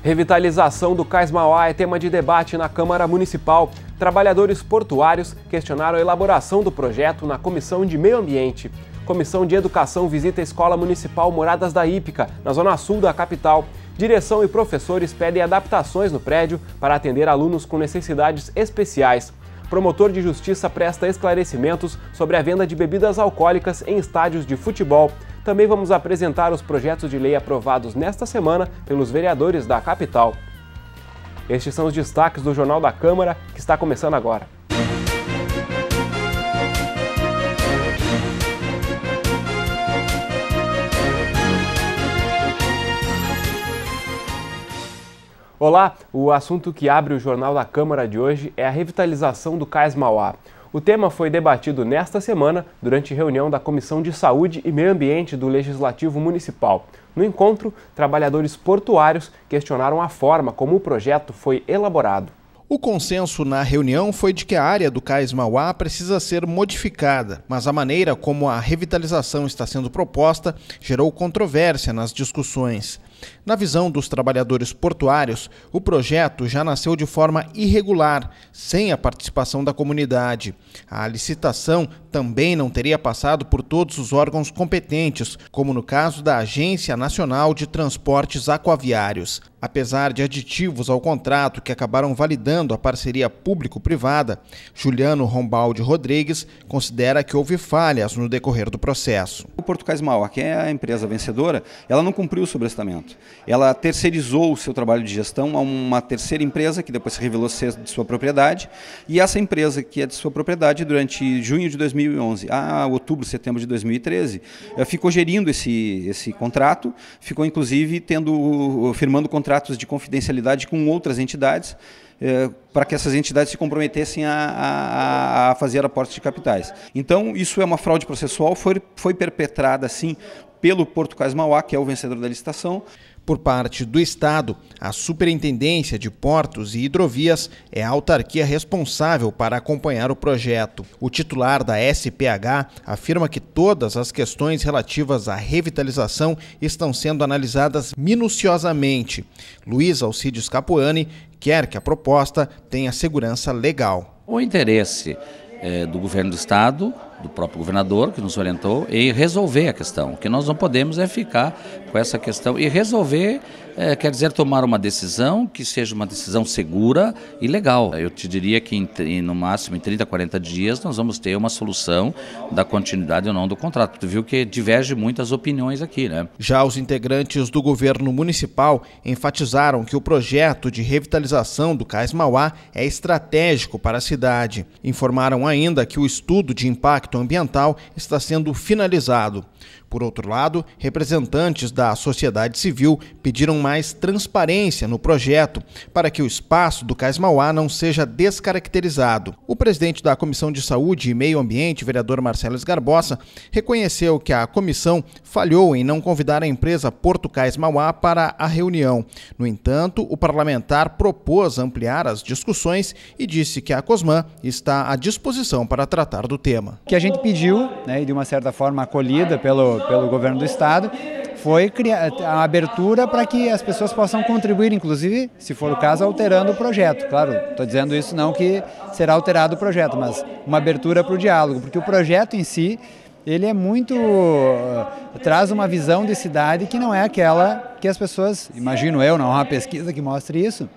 Revitalização do Cais Mauá é tema de debate na Câmara Municipal. Trabalhadores portuários questionaram a elaboração do projeto na Comissão de Meio Ambiente. Comissão de Educação visita a Escola Municipal Moradas da Hípica, na zona sul da capital. Direção e professores pedem adaptações no prédio para atender alunos com necessidades especiais. Promotor de Justiça presta esclarecimentos sobre a venda de bebidas alcoólicas em estádios de futebol. Também vamos apresentar os projetos de lei aprovados nesta semana pelos vereadores da capital. Estes são os destaques do Jornal da Câmara, que está começando agora. Olá, o assunto que abre o Jornal da Câmara de hoje é a revitalização do Cais Mauá. O tema foi debatido nesta semana durante reunião da Comissão de Saúde e Meio Ambiente do Legislativo Municipal. No encontro, trabalhadores portuários questionaram a forma como o projeto foi elaborado. O consenso na reunião foi de que a área do Cais Mauá precisa ser modificada, mas a maneira como a revitalização está sendo proposta gerou controvérsia nas discussões. Na visão dos trabalhadores portuários, o projeto já nasceu de forma irregular, sem a participação da comunidade. A licitação também não teria passado por todos os órgãos competentes, como no caso da Agência Nacional de Transportes Aquaviários. Apesar de aditivos ao contrato que acabaram validando a parceria público-privada, Juliano Rombaldi Rodrigues considera que houve falhas no decorrer do processo. O Porto Cais Mauá, que é a empresa vencedora, ela não cumpriu o sobrestamento. Ela terceirizou o seu trabalho de gestão a uma terceira empresa, que depois se revelou ser de sua propriedade, e essa empresa, que é de sua propriedade, durante junho de 2011 a outubro, setembro de 2013, ficou gerindo esse contrato, ficou inclusive firmando contratos de confidencialidade com outras entidades, para que essas entidades se comprometessem a fazer aportes de capitais. Então, isso é uma fraude processual, foi perpetrada, sim, pelo Porto Cais Mauá, que é o vencedor da licitação. Por parte do Estado, a Superintendência de Portos e Hidrovias é a autarquia responsável para acompanhar o projeto. O titular da SPH afirma que todas as questões relativas à revitalização estão sendo analisadas minuciosamente. Luiz Alcides Capuani quer que a proposta tenha segurança legal. O interesse do governo do Estado, do próprio governador que nos orientou, em resolver a questão. O que nós não podemos é ficar com essa questão e resolver, quer dizer, tomar uma decisão que seja uma decisão segura e legal. Eu te diria que no máximo em 30, 40 dias nós vamos ter uma solução da continuidade ou não do contrato. Tu viu que diverge muitas opiniões aqui, né? Já os integrantes do governo municipal enfatizaram que o projeto de revitalização do Cais Mauá é estratégico para a cidade. Informaram ainda que o estudo de impacto ambiental está sendo finalizado. Por outro lado, representantes da sociedade civil pediram mais transparência no projeto para que o espaço do Cais Mauá não seja descaracterizado. O presidente da Comissão de Saúde e Meio Ambiente, vereador Marcelo Esgarbosa, reconheceu que a comissão falhou em não convidar a empresa Porto Cais Mauá para a reunião. No entanto, o parlamentar propôs ampliar as discussões e disse que a Cosman está à disposição para tratar do tema. O que a gente pediu, e de uma certa forma acolhida pelo governo do Estado, foi criar a abertura para que as pessoas possam contribuir, inclusive, se for o caso, alterando o projeto. Claro, estou dizendo isso não que será alterado o projeto, mas uma abertura para o diálogo, porque o projeto em si, ele é traz uma visão de cidade que não é aquela que as pessoas, imagino eu, não há uma pesquisa que mostre isso,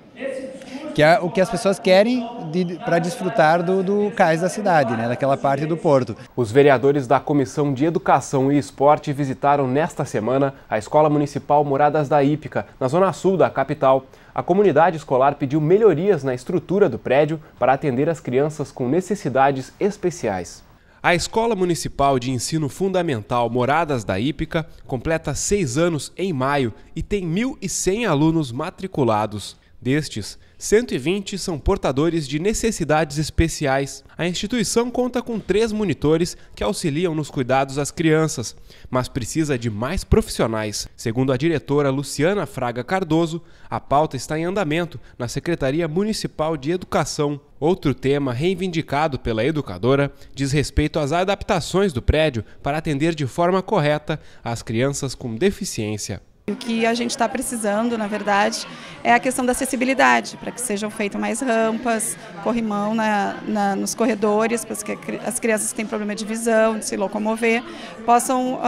que é o que as pessoas querem para desfrutar do cais da cidade, daquela parte do porto. Os vereadores da Comissão de Educação e Esporte visitaram nesta semana a Escola Municipal Moradas da Hípica, na zona sul da capital. A comunidade escolar pediu melhorias na estrutura do prédio para atender as crianças com necessidades especiais. A Escola Municipal de Ensino Fundamental Moradas da Hípica completa 6 anos em maio e tem 1.100 alunos matriculados. Destes, 120 são portadores de necessidades especiais. A instituição conta com 3 monitores que auxiliam nos cuidados às crianças, mas precisa de mais profissionais. Segundo a diretora Luciana Fraga Cardoso, a pauta está em andamento na Secretaria Municipal de Educação. Outro tema reivindicado pela educadora diz respeito às adaptações do prédio para atender de forma correta as crianças com deficiência. O que a gente está precisando, na verdade, é a questão da acessibilidade, para que sejam feitas mais rampas, corrimão nos corredores, para que as crianças que têm problema de visão, de se locomover, possam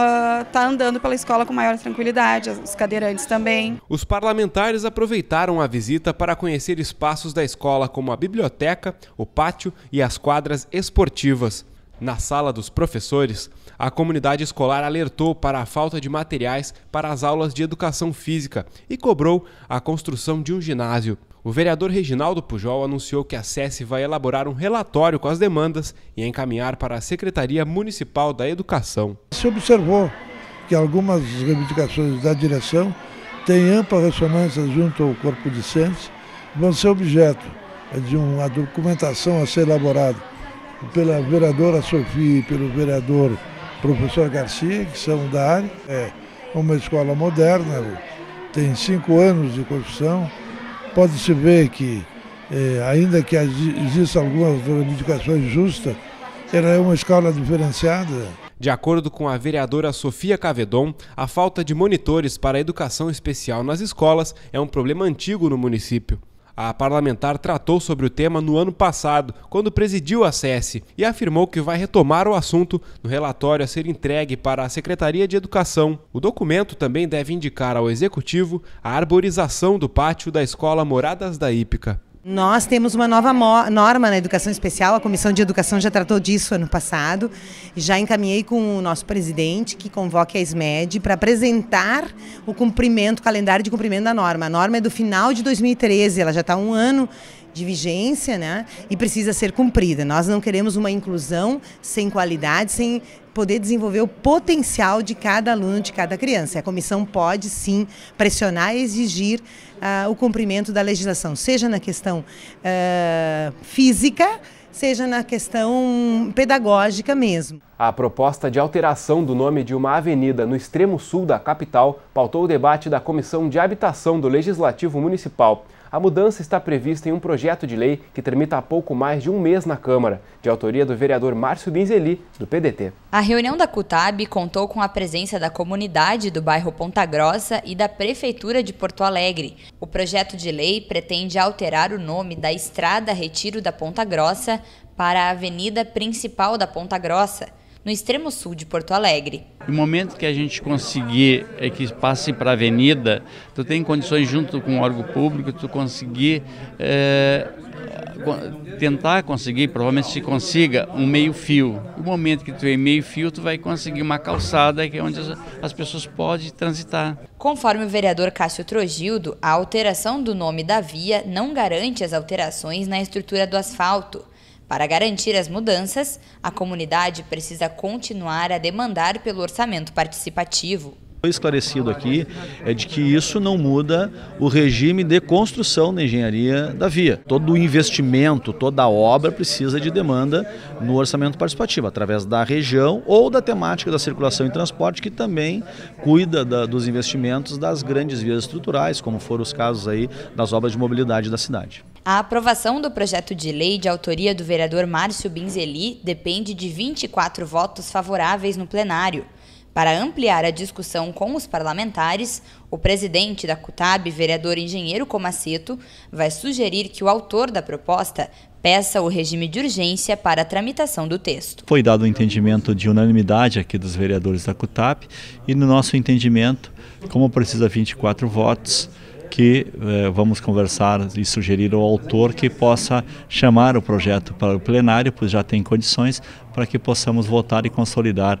estar andando pela escola com maior tranquilidade, os cadeirantes também. Os parlamentares aproveitaram a visita para conhecer espaços da escola como a biblioteca, o pátio e as quadras esportivas. Na sala dos professores, a comunidade escolar alertou para a falta de materiais para as aulas de educação física e cobrou a construção de um ginásio. O vereador Reginaldo Pujol anunciou que a SESI vai elaborar um relatório com as demandas e encaminhar para a Secretaria Municipal da Educação. Se observou que algumas reivindicações da direção têm ampla ressonância junto ao corpo discente, vão ser objeto de uma documentação a ser elaborada pela vereadora Sofia e pelo vereador professor Garcia, que são da área. É uma escola moderna, tem 5 anos de construção. Pode-se ver que, ainda que existam algumas reivindicações justas, ela é uma escola diferenciada. De acordo com a vereadora Sofia Cavedon, a falta de monitores para a educação especial nas escolas é um problema antigo no município. A parlamentar tratou sobre o tema no ano passado, quando presidiu a SESI, e afirmou que vai retomar o assunto no relatório a ser entregue para a Secretaria de Educação. O documento também deve indicar ao Executivo a arborização do pátio da Escola Moradas da Hípica. Nós temos uma nova norma na educação especial, a Comissão de Educação já tratou disso ano passado, já encaminhei com o nosso presidente que convoque a SMED para apresentar o calendário de cumprimento da norma. A norma é do final de 2013, ela já está 1 ano de vigência, né? E precisa ser cumprida. Nós não queremos uma inclusão sem qualidade, sem poder desenvolver o potencial de cada aluno, de cada criança. A comissão pode sim pressionar e exigir o cumprimento da legislação, seja na questão física, seja na questão pedagógica mesmo. A proposta de alteração do nome de uma avenida no extremo sul da capital pautou o debate da Comissão de Habitação do Legislativo Municipal. A mudança está prevista em um projeto de lei que tramita há pouco mais de 1 mês na Câmara, de autoria do vereador Márcio Binzeli, do PDT. A reunião da CUTAB contou com a presença da comunidade do bairro Ponta Grossa e da Prefeitura de Porto Alegre. O projeto de lei pretende alterar o nome da Estrada Retiro da Ponta Grossa para a Avenida Principal da Ponta Grossa, no extremo sul de Porto Alegre. No momento que a gente conseguir que passe para a avenida, tu tem condições junto com o órgão público, tu conseguir tentar conseguir, provavelmente se consiga, um meio-fio. No momento que tu tem meio-fio, tu vai conseguir uma calçada que é onde as pessoas podem transitar. Conforme o vereador Cássio Trogildo, a alteração do nome da via não garante as alterações na estrutura do asfalto. Para garantir as mudanças, a comunidade precisa continuar a demandar pelo orçamento participativo. O esclarecido aqui é de que isso não muda o regime de construção da engenharia da via. Todo o investimento, toda a obra precisa de demanda no orçamento participativo, através da região ou da temática da circulação e transporte, que também cuida dos investimentos das grandes vias estruturais, como foram os casos aí das obras de mobilidade da cidade. A aprovação do projeto de lei de autoria do vereador Márcio Binzeli depende de 24 votos favoráveis no plenário. Para ampliar a discussão com os parlamentares, o presidente da CUTAB, vereador Engenheiro Comaceto, vai sugerir que o autor da proposta peça o regime de urgência para a tramitação do texto. Foi dado um entendimento de unanimidade aqui dos vereadores da CUTAB e no nosso entendimento, como precisa 24 votos, que vamos conversar e sugerir ao autor que possa chamar o projeto para o plenário, pois já tem condições, para que possamos votar e consolidar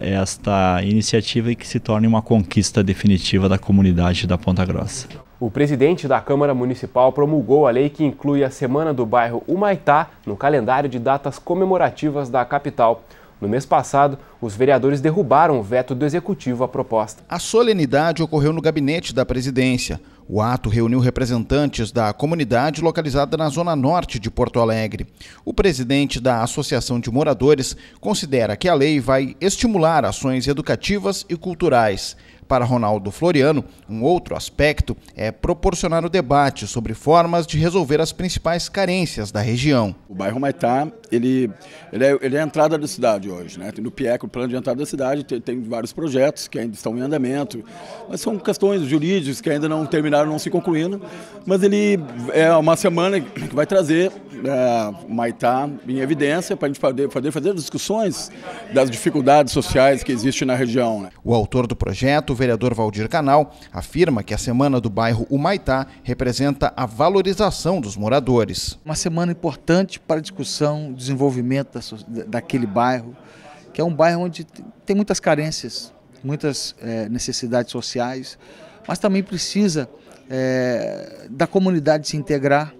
esta iniciativa e que se torne uma conquista definitiva da comunidade da Ponta Grossa. O presidente da Câmara Municipal promulgou a lei que inclui a Semana do Bairro Humaitá no calendário de datas comemorativas da capital. No mês passado, os vereadores derrubaram o veto do Executivo à proposta. A solenidade ocorreu no gabinete da presidência. O ato reuniu representantes da comunidade localizada na zona norte de Porto Alegre. O presidente da Associação de Moradores considera que a lei vai estimular ações educativas e culturais. Para Ronaldo Floriano, um outro aspecto é proporcionar o debate sobre formas de resolver as principais carências da região. O bairro Humaitá, ele é a entrada da cidade hoje, né? No PIEC, o plano de entrada da cidade, tem vários projetos que ainda estão em andamento, mas são questões jurídicas que ainda não terminaram, não se concluindo, mas ele é uma semana que vai trazer Humaitá em evidência para a gente poder fazer discussões das dificuldades sociais que existem na região, né? O autor do projeto, o vereador Valdir Canal, afirma que a Semana do Bairro Humaitá representa a valorização dos moradores. Uma semana importante para a discussão, desenvolvimento daquele bairro, que é um bairro onde tem muitas carências, muitas necessidades sociais, mas também precisa da comunidade se integrar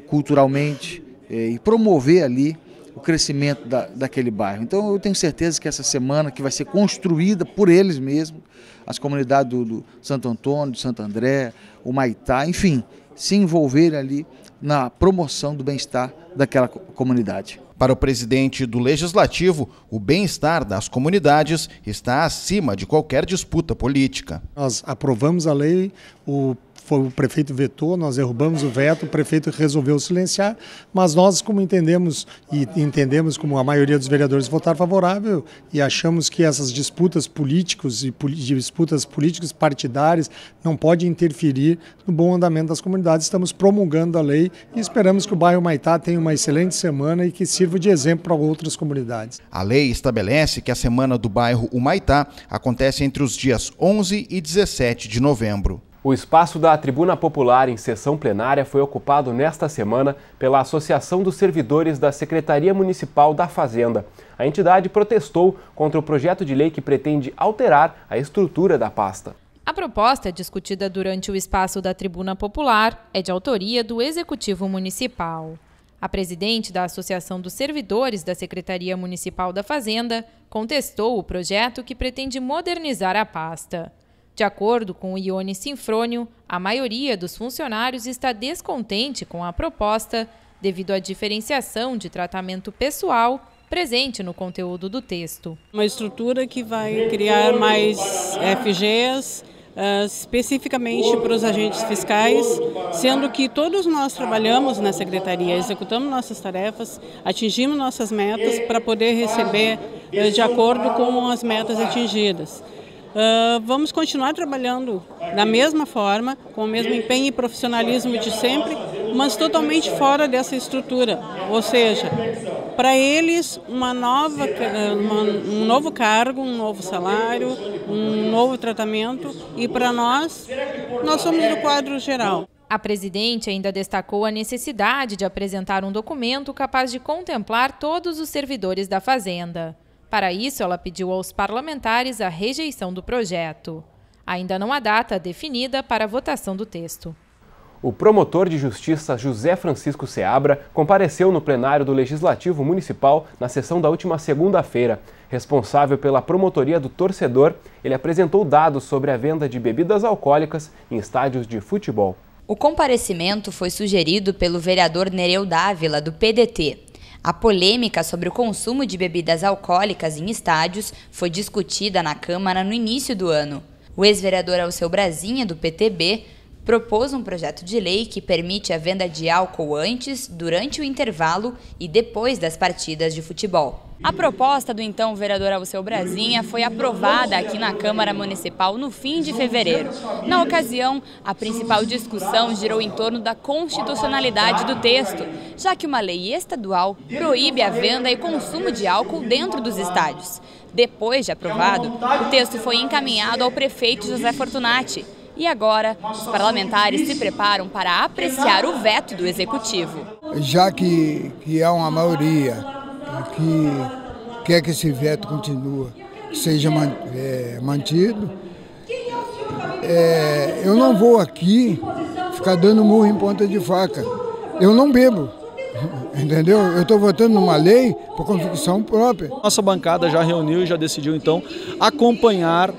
culturalmente e promover ali o crescimento daquele bairro. Então eu tenho certeza que essa semana, que vai ser construída por eles mesmos, as comunidades do Santo Antônio, do Santo André, Humaitá, enfim, se envolverem ali na promoção do bem-estar daquela comunidade. Para o presidente do Legislativo, o bem-estar das comunidades está acima de qualquer disputa política. Nós aprovamos a lei, o prefeito vetou, nós derrubamos o veto, o prefeito resolveu silenciar, mas nós, como entendemos como a maioria dos vereadores votaram favorável e achamos que essas disputas políticas e disputas políticas partidárias não podem interferir no bom andamento das comunidades. Estamos promulgando a lei e esperamos que o bairro Humaitá tenha uma excelente semana e que sirva de exemplo para outras comunidades. A lei estabelece que a Semana do Bairro Humaitá acontece entre os dias 11 e 17 de novembro. O espaço da Tribuna Popular em sessão plenária foi ocupado nesta semana pela Associação dos Servidores da Secretaria Municipal da Fazenda. A entidade protestou contra o projeto de lei que pretende alterar a estrutura da pasta. A proposta, discutida durante o espaço da Tribuna Popular, é de autoria do Executivo Municipal. A presidente da Associação dos Servidores da Secretaria Municipal da Fazenda contestou o projeto que pretende modernizar a pasta. De acordo com o Ione Sinfrônio, a maioria dos funcionários está descontente com a proposta devido à diferenciação de tratamento pessoal presente no conteúdo do texto. Uma estrutura que vai criar mais FGs, especificamente para os agentes fiscais, sendo que todos nós trabalhamos na secretaria, executamos nossas tarefas, atingimos nossas metas para poder receber de acordo com as metas atingidas. Vamos continuar trabalhando da mesma forma, com o mesmo empenho e profissionalismo de sempre, mas totalmente fora dessa estrutura. Ou seja, para eles um novo cargo, um novo salário, um novo tratamento, e para nós somos do quadro geral. A presidente ainda destacou a necessidade de apresentar um documento capaz de contemplar todos os servidores da Fazenda. Para isso, ela pediu aos parlamentares a rejeição do projeto. Ainda não há data definida para a votação do texto. O promotor de justiça José Francisco Seabra compareceu no plenário do Legislativo Municipal na sessão da última segunda-feira. Responsável pela promotoria do torcedor, ele apresentou dados sobre a venda de bebidas alcoólicas em estádios de futebol. O comparecimento foi sugerido pelo vereador Nereu Dávila, do PDT. A polêmica sobre o consumo de bebidas alcoólicas em estádios foi discutida na Câmara no início do ano. O ex-vereador Alceu Brasinha, do PTB, propôs um projeto de lei que permite a venda de álcool antes, durante o intervalo e depois das partidas de futebol. A proposta do então vereador Alceu Brasinha foi aprovada aqui na Câmara Municipal no fim de fevereiro. Na ocasião, a principal discussão girou em torno da constitucionalidade do texto, já que uma lei estadual proíbe a venda e consumo de álcool dentro dos estádios. Depois de aprovado, o texto foi encaminhado ao prefeito José Fortunati. E agora, os parlamentares se preparam para apreciar o veto do Executivo. Já que há uma maioria que quer que esse veto continue, que seja mantido, eu não vou aqui ficar dando murro em ponta de faca. Eu não bebo, entendeu? Eu estou votando numa lei por convicção própria. Nossa bancada já reuniu e já decidiu, então, acompanhar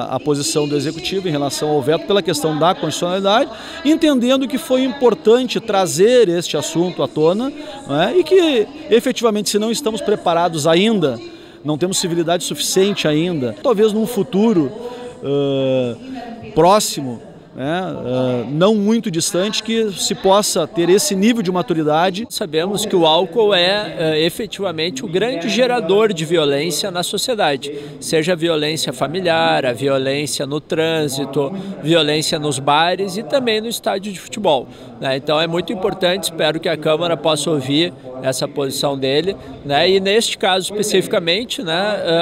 a posição do Executivo em relação ao veto pela questão da constitucionalidade, entendendo que foi importante trazer este assunto à tona, né, e que, efetivamente, se não estamos preparados ainda, não temos civilidade suficiente ainda, talvez num futuro próximo, não muito distante, que se possa ter esse nível de maturidade. Sabemos que o álcool é efetivamente o grande gerador de violência na sociedade, seja a violência familiar, a violência no trânsito, violência nos bares e também no estádio de futebol. Então é muito importante, espero que a Câmara possa ouvir essa posição dele, e neste caso especificamente,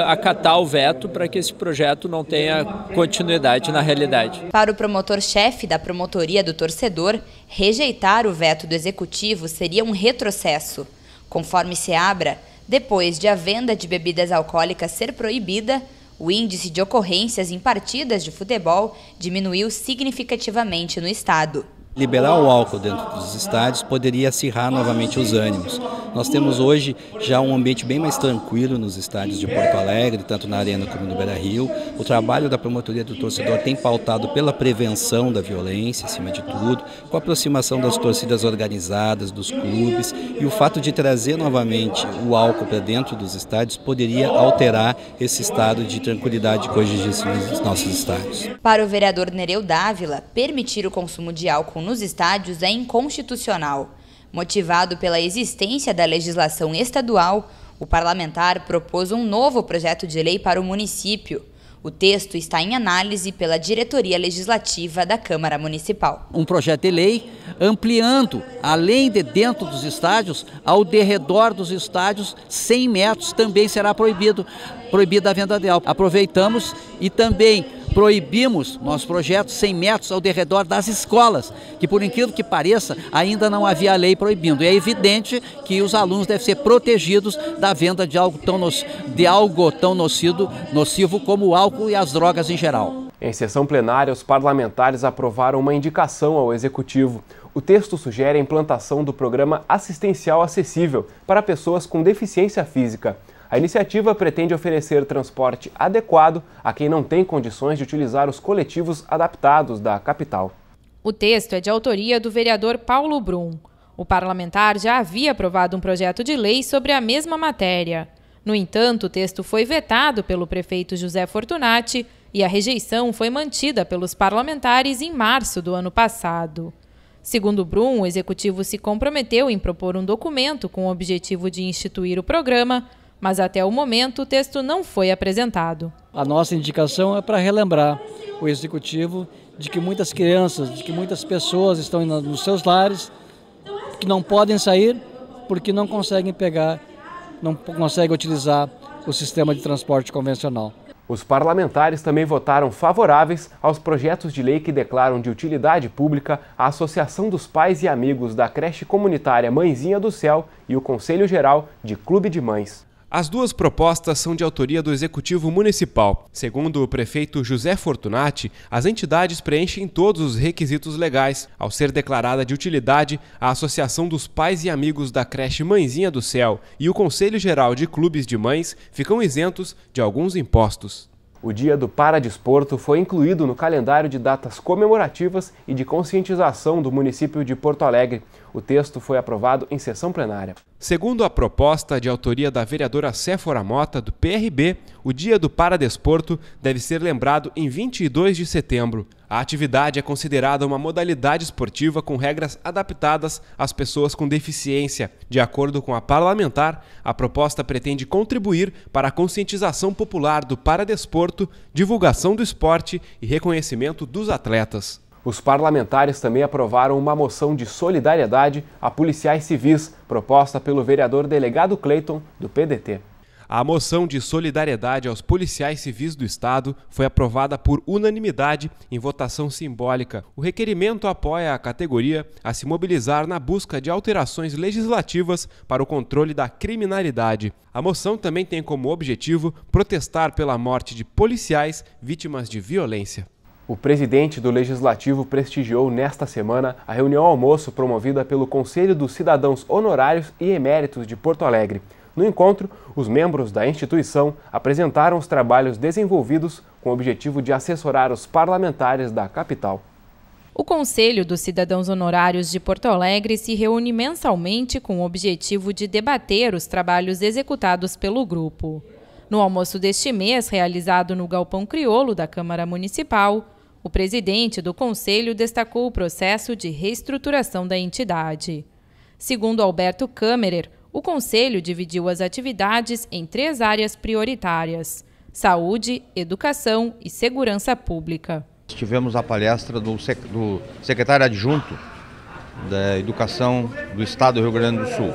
acatar o veto para que esse projeto não tenha continuidade na realidade. Para o promotor-chefe da Promotoria do Torcedor, rejeitar o veto do Executivo seria um retrocesso. Conforme Seabra, depois de a venda de bebidas alcoólicas ser proibida, o índice de ocorrências em partidas de futebol diminuiu significativamente no estado. Liberar o álcool dentro dos estádios poderia acirrar novamente os ânimos. Nós temos hoje já um ambiente bem mais tranquilo nos estádios de Porto Alegre, tanto na Arena como no Beira-Rio. O trabalho da Promotoria do Torcedor tem pautado pela prevenção da violência, acima de tudo, com a aproximação das torcidas organizadas, dos clubes, e o fato de trazer novamente o álcool para dentro dos estádios poderia alterar esse estado de tranquilidade que hoje existe nos nossos estádios. Para o vereador Nereu Dávila, permitir o consumo de álcool nos estádios é inconstitucional. Motivado pela existência da legislação estadual, o parlamentar propôs um novo projeto de lei para o município. O texto está em análise pela Diretoria Legislativa da Câmara Municipal. Um projeto de lei ampliando, além de dentro dos estádios, ao derredor dos estádios, 100 metros também será proibida a venda de álcool. Aproveitamos e também proibimos nosso projeto 100 metros ao derredor das escolas, que por incrível que pareça, ainda não havia lei proibindo. E é evidente que os alunos devem ser protegidos da venda de algo tão nocivo como o álcool e as drogas em geral. Em sessão plenária, os parlamentares aprovaram uma indicação ao Executivo. O texto sugere a implantação do Programa Assistencial Acessível para pessoas com deficiência física. A iniciativa pretende oferecer transporte adequado a quem não tem condições de utilizar os coletivos adaptados da capital. O texto é de autoria do vereador Paulo Brum. O parlamentar já havia aprovado um projeto de lei sobre a mesma matéria. No entanto, o texto foi vetado pelo prefeito José Fortunati e a rejeição foi mantida pelos parlamentares em março do ano passado. Segundo Brum, o Executivo se comprometeu em propor um documento com o objetivo de instituir o programa, mas até o momento o texto não foi apresentado. A nossa indicação é para relembrar o Executivo de que muitas crianças, de que muitas pessoas estão nos seus lares, que não podem sair porque não conseguem não conseguem utilizar o sistema de transporte convencional. Os parlamentares também votaram favoráveis aos projetos de lei que declaram de utilidade pública a Associação dos Pais e Amigos da Creche Comunitária Mãezinha do Céu e o Conselho Geral de Clube de Mães. As duas propostas são de autoria do Executivo Municipal. Segundo o prefeito José Fortunati, as entidades preenchem todos os requisitos legais. Ao ser declarada de utilidade, a Associação dos Pais e Amigos da Creche Mãezinha do Céu e o Conselho Geral de Clubes de Mães ficam isentos de alguns impostos. O Dia do Paradesporto foi incluído no calendário de datas comemorativas e de conscientização do município de Porto Alegre. O texto foi aprovado em sessão plenária. Segundo a proposta de autoria da vereadora Séfora Mota, do PRB, o Dia do Paradesporto deve ser lembrado em 22 de setembro. A atividade é considerada uma modalidade esportiva com regras adaptadas às pessoas com deficiência. De acordo com a parlamentar, a proposta pretende contribuir para a conscientização popular do paradesporto, divulgação do esporte e reconhecimento dos atletas. Os parlamentares também aprovaram uma moção de solidariedade a policiais civis, proposta pelo vereador delegado Cleiton, do PDT. A moção de solidariedade aos policiais civis do Estado foi aprovada por unanimidade em votação simbólica. O requerimento apoia a categoria a se mobilizar na busca de alterações legislativas para o controle da criminalidade. A moção também tem como objetivo protestar pela morte de policiais vítimas de violência. O presidente do Legislativo prestigiou nesta semana a reunião almoço promovida pelo Conselho dos Cidadãos Honorários e Eméritos de Porto Alegre. No encontro, os membros da instituição apresentaram os trabalhos desenvolvidos com o objetivo de assessorar os parlamentares da capital. O Conselho dos Cidadãos Honorários de Porto Alegre se reúne mensalmente com o objetivo de debater os trabalhos executados pelo grupo. No almoço deste mês, realizado no Galpão Crioulo da Câmara Municipal, o presidente do Conselho destacou o processo de reestruturação da entidade. Segundo Alberto Kammerer, o Conselho dividiu as atividades em 3 áreas prioritárias: saúde, educação e segurança pública. Tivemos a palestra do secretário adjunto da Educação do Estado do Rio Grande do Sul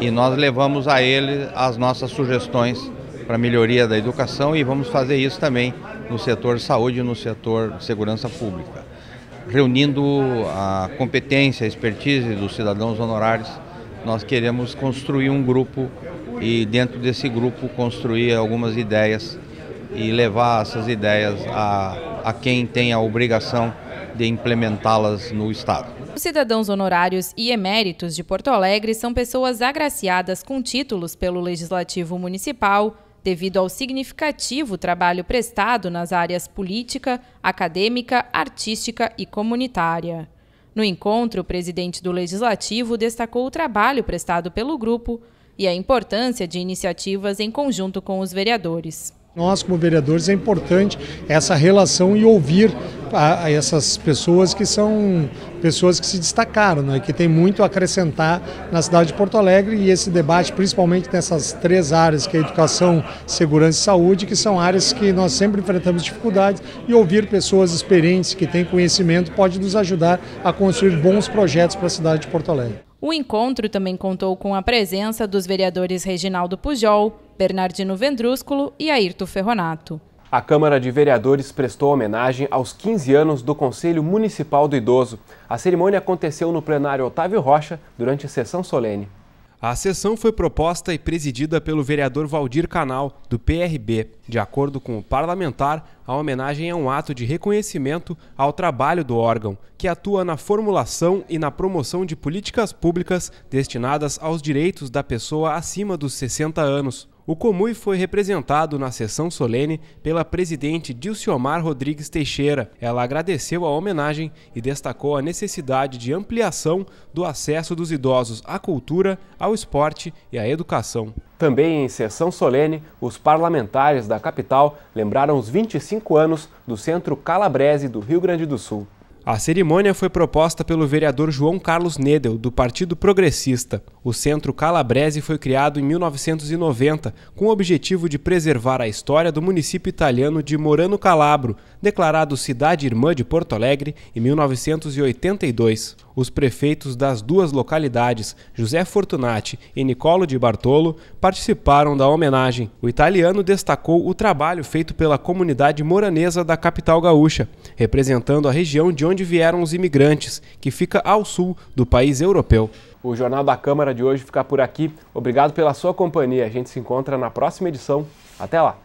e nós levamos a ele as nossas sugestões para a melhoria da educação e vamos fazer isso também no setor de saúde e no setor de segurança pública. Reunindo a competência, a expertise dos cidadãos honorários, nós queremos construir um grupo e dentro desse grupo construir algumas ideias e levar essas ideias a quem tem a obrigação de implementá-las no Estado. Os cidadãos honorários e eméritos de Porto Alegre são pessoas agraciadas com títulos pelo Legislativo Municipal, devido ao significativo trabalho prestado nas áreas política, acadêmica, artística e comunitária. No encontro, o presidente do Legislativo destacou o trabalho prestado pelo grupo e a importância de iniciativas em conjunto com os vereadores. Nós, como vereadores, é importante essa relação e ouvir a essas pessoas que são pessoas que se destacaram, né, que tem muito a acrescentar na cidade de Porto Alegre, e esse debate, principalmente nessas 3 áreas, que é educação, segurança e saúde, que são áreas que nós sempre enfrentamos dificuldades, e ouvir pessoas experientes que têm conhecimento pode nos ajudar a construir bons projetos para a cidade de Porto Alegre. O encontro também contou com a presença dos vereadores Reginaldo Pujol, Bernardino Vendrúsculo e Ayrton Ferronato. A Câmara de Vereadores prestou homenagem aos 15 anos do Conselho Municipal do Idoso. A cerimônia aconteceu no plenário Otávio Rocha durante a sessão solene. A sessão foi proposta e presidida pelo vereador Valdir Canal, do PRB. De acordo com o parlamentar, a homenagem é um ato de reconhecimento ao trabalho do órgão, que atua na formulação e na promoção de políticas públicas destinadas aos direitos da pessoa acima dos 60 anos. O COMUI foi representado na sessão solene pela presidente Dilciomar Rodrigues Teixeira. Ela agradeceu a homenagem e destacou a necessidade de ampliação do acesso dos idosos à cultura, ao esporte e à educação. Também em sessão solene, os parlamentares da capital lembraram os 25 anos do Centro Calabrese do Rio Grande do Sul. A cerimônia foi proposta pelo vereador João Carlos Nedel, do Partido Progressista. O Centro Calabrese foi criado em 1990, com o objetivo de preservar a história do município italiano de Morano Calabro, declarado cidade irmã de Porto Alegre em 1982. Os prefeitos das 2 localidades, José Fortunati e Nicolo de Bartolo, participaram da homenagem. O italiano destacou o trabalho feito pela comunidade moranesa da capital gaúcha, representando a região de onde vieram os imigrantes, que fica ao sul do país europeu. O Jornal da Câmara de hoje fica por aqui. Obrigado pela sua companhia. A gente se encontra na próxima edição. Até lá!